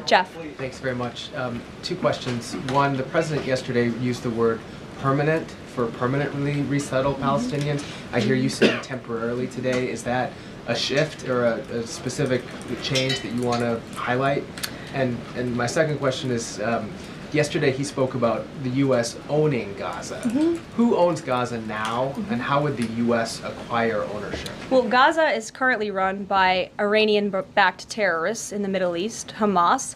Jeff. Thanks very much. Two questions. One, the president yesterday used the word permanent for permanently resettle Palestinians. I hear you saying temporarily today. Is that a shift or a specific change that you want to highlight? And my second question is, yesterday he spoke about the U.S. owning Gaza. Who owns Gaza now, and how would the U.S. acquire ownership? Well, Gaza is currently run by Iranian-backed terrorists in the Middle East, Hamas,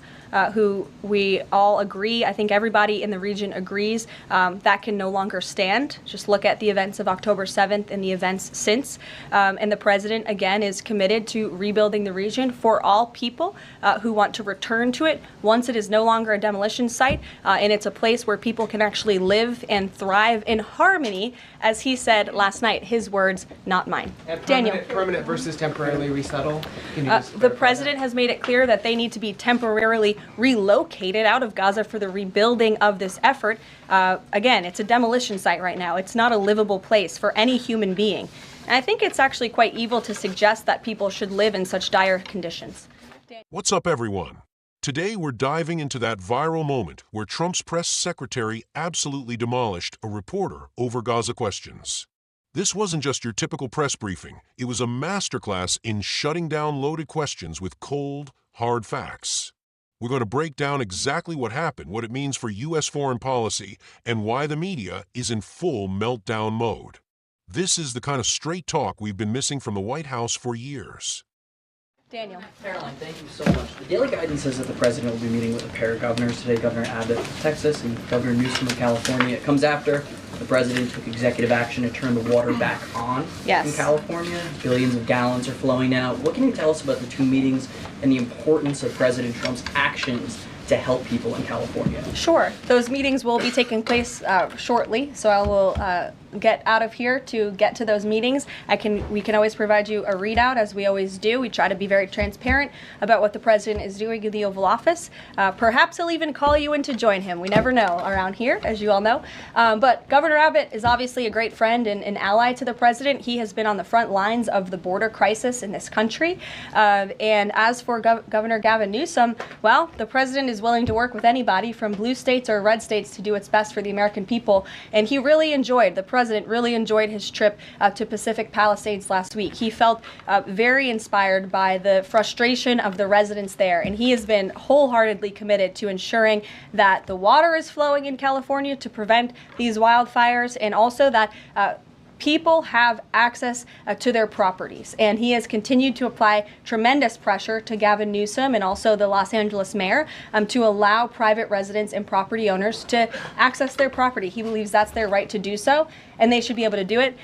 who we all agree, I think everybody in the region agrees, that can no longer stand. Just look at the events of October 7th and the events since. And the president, again, is committed to rebuilding the region for all people who want to return to it once it is no longer a demolition site and it's a place where people can actually live and thrive in harmony, as he said last night, his words, not mine. Daniel. Permanent versus temporarily resettle? The president has made it clear that they need to be temporarily relocated out of Gaza for the rebuilding of this effort. Again, it's a demolition site right now. It's not a livable place for any human being. And I think it's actually quite evil to suggest that people should live in such dire conditions. What's up, everyone? Today we're diving into that viral moment where Trump's press secretary absolutely demolished a reporter over Gaza questions. This wasn't just your typical press briefing. It was a masterclass in shutting down loaded questions with cold, hard facts. We're going to break down exactly what happened, what it means for U.S. foreign policy, and why the media is in full meltdown mode. This is the kind of straight talk we've been missing from the White House for years. Daniel. Karoline, thank you so much. The Daily Guidance says that the president will be meeting with a pair of governors today, Governor Abbott of Texas and Governor Newsom of California. It comes after the president took executive action to turn the water back on in California. Billions of gallons are flowing now. What can you tell us about the two meetings and the importance of President Trump's actions to help people in California? Sure. Those meetings will be taking place shortly, so I will get out of here to get to those meetings. We can always provide you a readout, as we always do. We try to be very transparent about what the president is doing in the Oval Office. Perhaps he'll even call you in to join him. We never know around here, as you all know. But Governor Abbott is obviously a great friend and an ally to the president. He has been on the front lines of the border crisis in this country. And as for Governor Gavin Newsom, well, the president is willing to work with anybody from blue states or red states to do what's best for the American people. And he really enjoyed, the president really enjoyed his trip to Pacific Palisades last week. He felt very inspired by the frustration of the residents there. And he has been wholeheartedly committed to ensuring that the water is flowing in California to prevent these wildfires, and also that people have access to their properties. And he has continued to apply tremendous pressure to Gavin Newsom and also the Los Angeles mayor to allow private residents and property owners to access their property. He believes that's their right to do so, and they should be able to do it.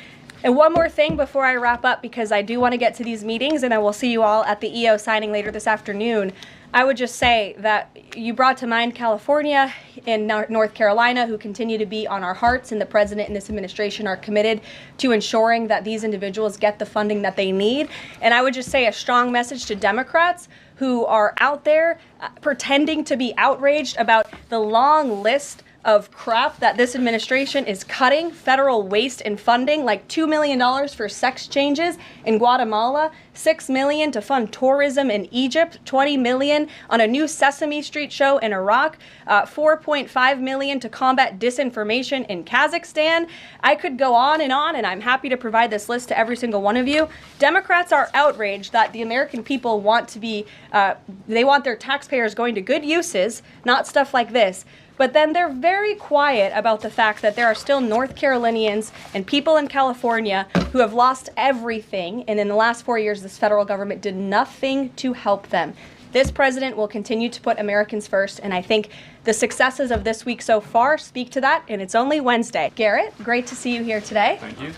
And one more thing before I wrap up, because I do want to get to these meetings, and I will see you all at the EO signing later this afternoon. I would just say that you brought to mind California and North Carolina, who continue to be on our hearts, and the president and this administration are committed to ensuring that these individuals get the funding that they need. And I would just say a strong message to Democrats who are out there pretending to be outraged about the long list of crap that this administration is cutting, federal waste and funding, like $2 million for sex changes in Guatemala, $6 million to fund tourism in Egypt, $20 million on a new Sesame Street show in Iraq, $4.5 million to combat disinformation in Kazakhstan. I could go on, and I'm happy to provide this list to every single one of you. Democrats are outraged that the American people want to be, they want their taxpayers going to good uses, not stuff like this. But then they're very quiet about the fact that there are still North Carolinians and people in California who have lost everything, and in the last 4 years, this federal government did nothing to help them. This president will continue to put Americans first, and I think the successes of this week so far speak to that, and it's only Wednesday. Garrett, great to see you here today. Thank you.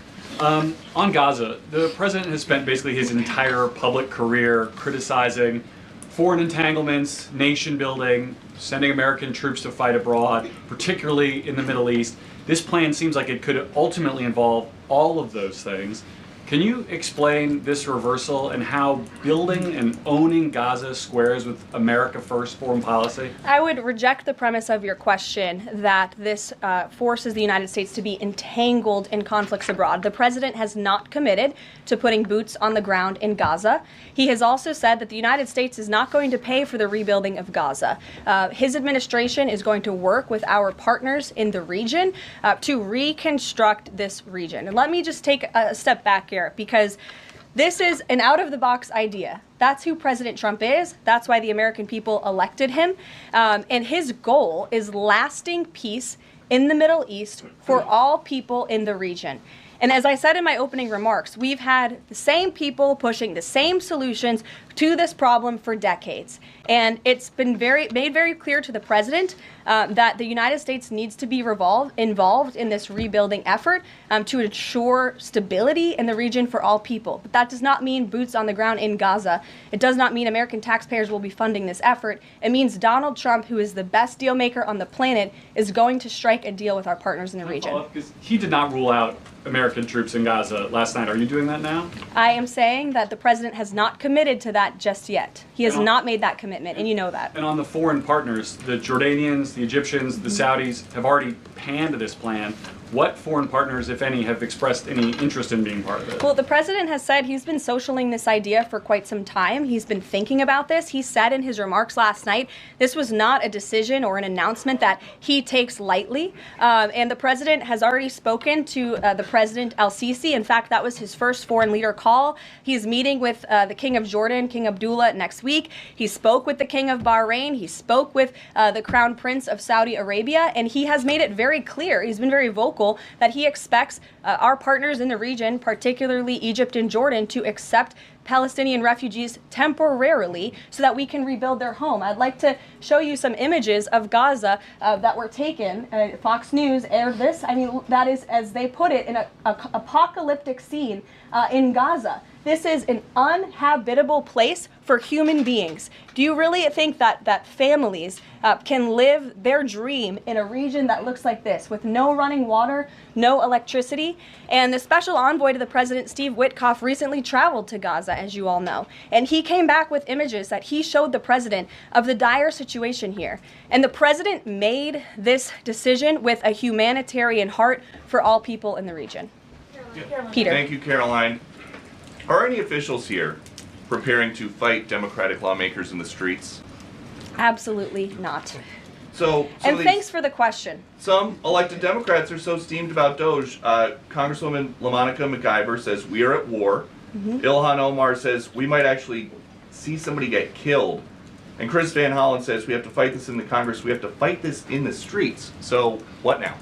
On Gaza, the president has spent basically his entire public career criticizing foreign entanglements, nation building, sending American troops to fight abroad, particularly in the Middle East. This plan seems like it could ultimately involve all of those things. Can you explain this reversal and how building and owning Gaza squares with America First foreign policy? I would reject the premise of your question that this forces the United States to be entangled in conflicts abroad. The president has not committed to putting boots on the ground in Gaza. He has also said that the United States is not going to pay for the rebuilding of Gaza. His administration is going to work with our partners in the region to reconstruct this region. And let me just take a step back here, because this is an out-of-the-box idea. That's who President Trump is. That's why the American people elected him. And his goal is lasting peace in the Middle East for all people in the region. And as I said in my opening remarks, we've had the same people pushing the same solutions to this problem for decades. And it's been made very clear to the president that the United States needs to be involved in this rebuilding effort to ensure stability in the region for all people. But that does not mean boots on the ground in Gaza. It does not mean American taxpayers will be funding this effort. It means Donald Trump, who is the best deal maker on the planet, is going to strike a deal with our partners in the region. Because he did not rule out American troops in Gaza last night. Are you doing that now? I am saying that the president has not committed to that just yet. He has not made that commitment, and you know that. And on the foreign partners, the Jordanians, the Egyptians, the Saudis have already panned this plan. What foreign partners, if any, have expressed any interest in being part of it? Well, the president has said he's been socialing this idea for quite some time. He's been thinking about this. He said in his remarks last night, this was not a decision or an announcement that he takes lightly. And the president has already spoken to the President al-Sisi. In fact, that was his first foreign leader call. He's meeting with the King of Jordan, King Abdullah, next week. He spoke with the King of Bahrain. He spoke with the Crown Prince of Saudi Arabia. And he has made it very clear, he's been very vocal, that he expects our partners in the region, particularly Egypt and Jordan, to accept Palestinian refugees temporarily so that we can rebuild their home. I'd like to show you some images of Gaza that were taken. Fox News aired this. I mean, that is, as they put it, in an apocalyptic scene in Gaza. This is an uninhabitable place for human beings. Do you really think that families can live their dream in a region that looks like this, with no running water, no electricity? And the special envoy to the president, Steve Witkoff, recently traveled to Gaza, as you all know. And he came back with images that he showed the president of the dire situation here. And the president made this decision with a humanitarian heart for all people in the region. Peter. Thank you, Caroline. Are any officials here preparing to fight Democratic lawmakers in the streets? Absolutely not. So and thanks for the question. Some elected Democrats are so steamed about Doge. Congresswoman LaMonica McIver says we are at war. Ilhan Omar says we might actually see somebody get killed. And Chris Van Hollen says we have to fight this in the Congress. We have to fight this in the streets. So what now?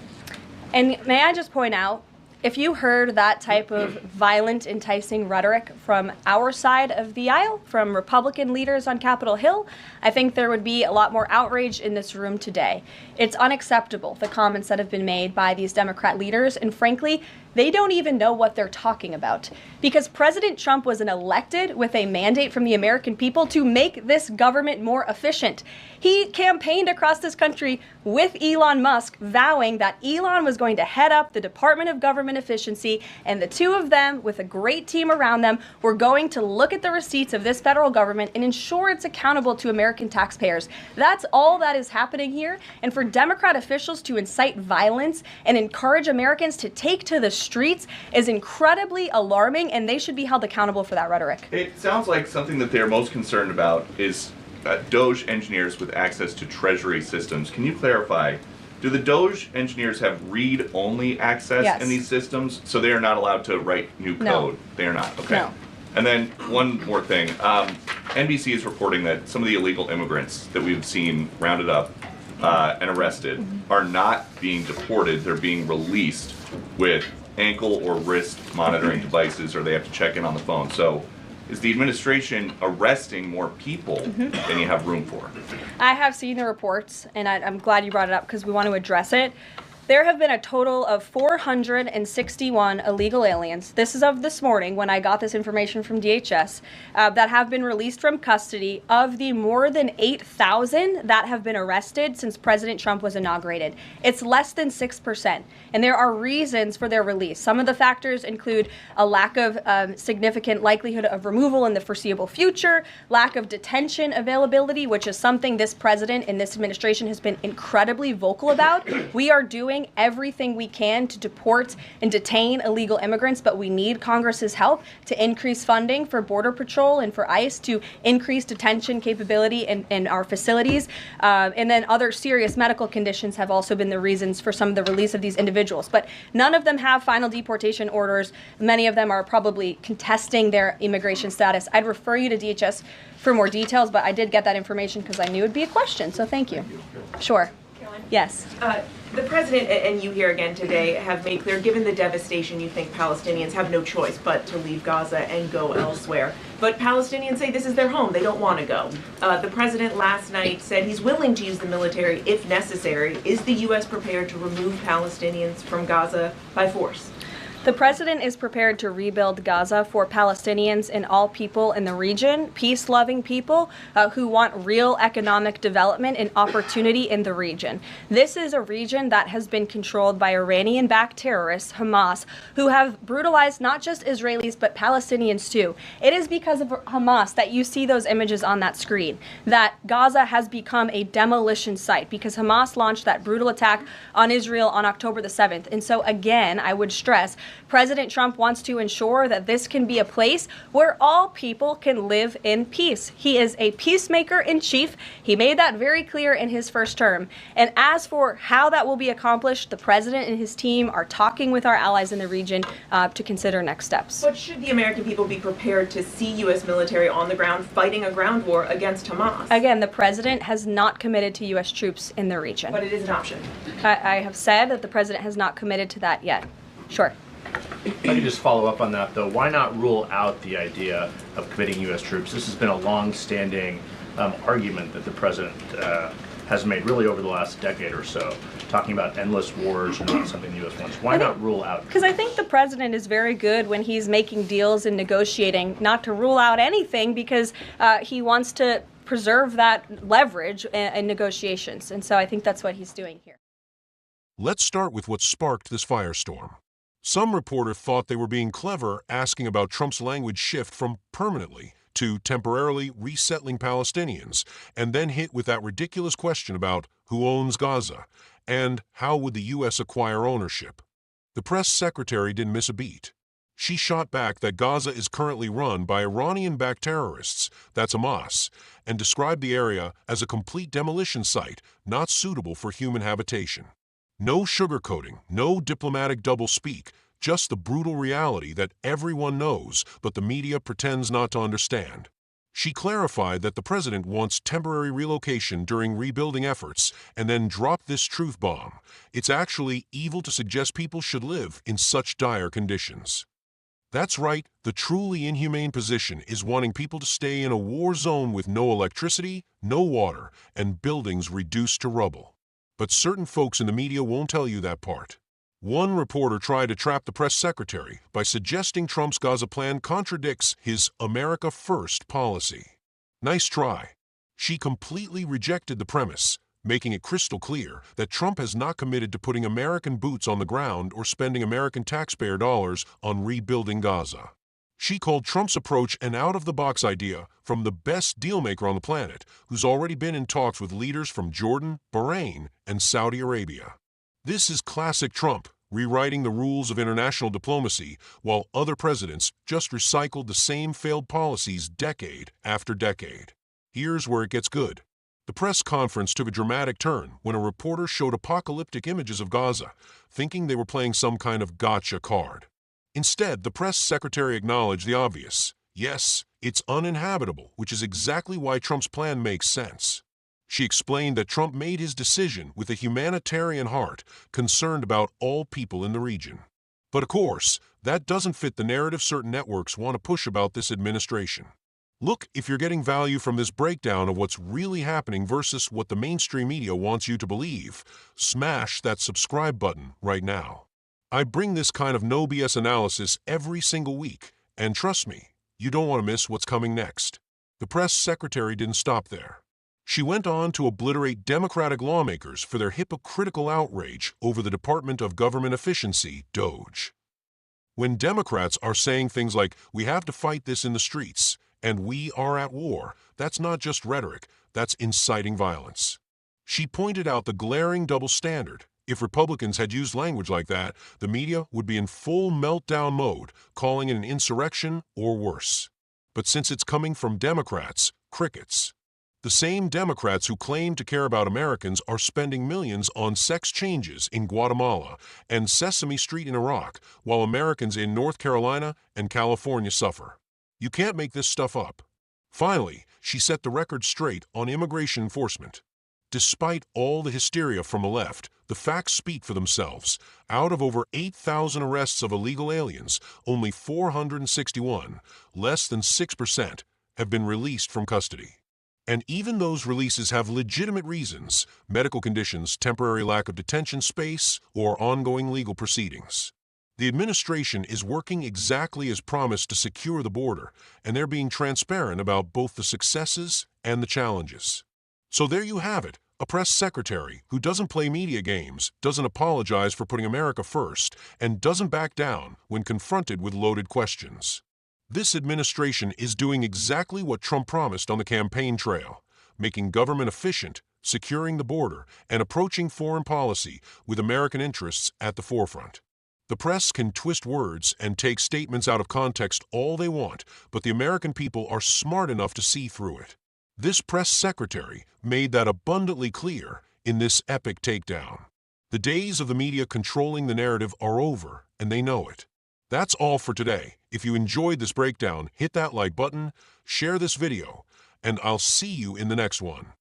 And may I just point out, if you heard that type of violent, enticing rhetoric from our side of the aisle, from Republican leaders on Capitol Hill, I think there would be a lot more outrage in this room today. It's unacceptable, the comments that have been made by these Democrat leaders, and frankly, they don't even know what they're talking about. Because President Trump was elected with a mandate from the American people to make this government more efficient. He campaigned across this country with Elon Musk, vowing that Elon was going to head up the Department of Government Efficiency, and the two of them, with a great team around them, were going to look at the receipts of this federal government and ensure it's accountable to American taxpayers. That's all that is happening here. And for Democrat officials to incite violence and encourage Americans to take to the streets is incredibly alarming, and they should be held accountable for that rhetoric. It sounds like something that they're most concerned about is Doge engineers with access to Treasury systems. Can you clarify, do the Doge engineers have read-only access in these systems, so they are not allowed to write new code? No. They are not, okay. No. And then one more thing. NBC is reporting that some of the illegal immigrants that we've seen rounded up and arrested are not being deported. They're being released with ankle or wrist monitoring devices, or they have to check in on the phone. So is the administration arresting more people than you have room for? I have seen the reports, and I'm glad you brought it up because we want to address it. There have been a total of 461 illegal aliens. This is of this morning when I got this information from DHS that have been released from custody of the more than 8,000 that have been arrested since President Trump was inaugurated. It's less than 6%. And there are reasons for their release. Some of the factors include a lack of significant likelihood of removal in the foreseeable future, lack of detention availability, which is something this president and this administration has been incredibly vocal about. We are doing everything we can to deport and detain illegal immigrants, but we need Congress's help to increase funding for Border Patrol and for ICE to increase detention capability in our facilities. And then other serious medical conditions have also been the reasons for some of the release of these individuals. But none of them have final deportation orders. Many of them are probably contesting their immigration status. I'd refer you to DHS for more details, but I did get that information because I knew it'd be a question, so thank you. Sure. Caroline? Yes. The president and you here again today have made clear, given the devastation, you think Palestinians have no choice but to leave Gaza and go elsewhere. But Palestinians say this is their home. They don't want to go. The president last night said he's willing to use the military if necessary. Is the U.S. prepared to remove Palestinians from Gaza by force? The president is prepared to rebuild Gaza for Palestinians and all people in the region, peace-loving people who want real economic development and opportunity in the region. This is a region that has been controlled by Iranian-backed terrorists, Hamas, who have brutalized not just Israelis but Palestinians too. It is because of Hamas that you see those images on that screen, that Gaza has become a demolition site because Hamas launched that brutal attack on Israel on October the 7th. And so again, I would stress, President Trump wants to ensure that this can be a place where all people can live in peace. He is a peacemaker in chief. He made that very clear in his first term. And as for how that will be accomplished, the president and his team are talking with our allies in the region to consider next steps. But should the American people be prepared to see U.S. military on the ground fighting a ground war against Hamas? Again, the president has not committed to U.S. troops in the region. But it is an option. I have said that the president has not committed to that yet. Sure. If I could just follow up on that, though, why not rule out the idea of committing U.S. troops? This has been a long-standing argument that the president has made really over the last decade or so, talking about endless wars and not something the U.S. wants. Why not rule out? Because I think the president is very good when he's making deals and negotiating not to rule out anything because he wants to preserve that leverage in negotiations. And so I think that's what he's doing here. Let's start with what sparked this firestorm. Some reporter thought they were being clever asking about Trump's language shift from permanently to temporarily resettling Palestinians, and then hit with that ridiculous question about who owns Gaza and how would the U.S. acquire ownership. The press secretary didn't miss a beat. She shot back that Gaza is currently run by Iranian-backed terrorists, that's Hamas, and described the area as a complete demolition site not suitable for human habitation. No sugarcoating, no diplomatic doublespeak, just the brutal reality that everyone knows, but the media pretends not to understand. She clarified that the president wants temporary relocation during rebuilding efforts, and then dropped this truth bomb. It's actually evil to suggest people should live in such dire conditions. That's right, the truly inhumane position is wanting people to stay in a war zone with no electricity, no water, and buildings reduced to rubble. But certain folks in the media won't tell you that part. One reporter tried to trap the press secretary by suggesting Trump's Gaza plan contradicts his America First policy. Nice try. She completely rejected the premise, making it crystal clear that Trump has not committed to putting American boots on the ground or spending American taxpayer dollars on rebuilding Gaza. She called Trump's approach an out-of-the-box idea from the best dealmaker on the planet, who's already been in talks with leaders from Jordan, Bahrain, and Saudi Arabia. This is classic Trump, rewriting the rules of international diplomacy, while other presidents just recycled the same failed policies decade after decade. Here's where it gets good. The press conference took a dramatic turn when a reporter showed apocalyptic images of Gaza, thinking they were playing some kind of gotcha card. Instead, the press secretary acknowledged the obvious. Yes, it's uninhabitable, which is exactly why Trump's plan makes sense. She explained that Trump made his decision with a humanitarian heart, concerned about all people in the region. But of course, that doesn't fit the narrative certain networks want to push about this administration. Look if you're getting value from this breakdown of what's really happening versus what the mainstream media wants you to believe. Smash that subscribe button right now. I bring this kind of no BS analysis every single week, and trust me, you don't want to miss what's coming next. The press secretary didn't stop there. She went on to obliterate Democratic lawmakers for their hypocritical outrage over the Department of Government Efficiency, DOGE. When Democrats are saying things like, "We have to fight this in the streets," and "we are at war," that's not just rhetoric, that's inciting violence. She pointed out the glaring double standard. If Republicans had used language like that, the media would be in full meltdown mode, calling it an insurrection or worse. But since it's coming from Democrats, crickets. The same Democrats who claim to care about Americans are spending millions on sex changes in Guatemala and Sesame Street in Iraq, while Americans in North Carolina and California suffer. You can't make this stuff up. Finally, she set the record straight on immigration enforcement. Despite all the hysteria from the left, the facts speak for themselves. Out of over 8,000 arrests of illegal aliens, only 461, less than 6%, have been released from custody. And even those releases have legitimate reasons: medical conditions, temporary lack of detention space, or ongoing legal proceedings. The administration is working exactly as promised to secure the border, and they're being transparent about both the successes and the challenges. So there you have it, a press secretary who doesn't play media games, doesn't apologize for putting America first, and doesn't back down when confronted with loaded questions. This administration is doing exactly what Trump promised on the campaign trail, making government efficient, securing the border, and approaching foreign policy with American interests at the forefront. The press can twist words and take statements out of context all they want, but the American people are smart enough to see through it. This press secretary made that abundantly clear in this epic takedown. The days of the media controlling the narrative are over, and they know it. That's all for today. If you enjoyed this breakdown, hit that like button, share this video, and I'll see you in the next one.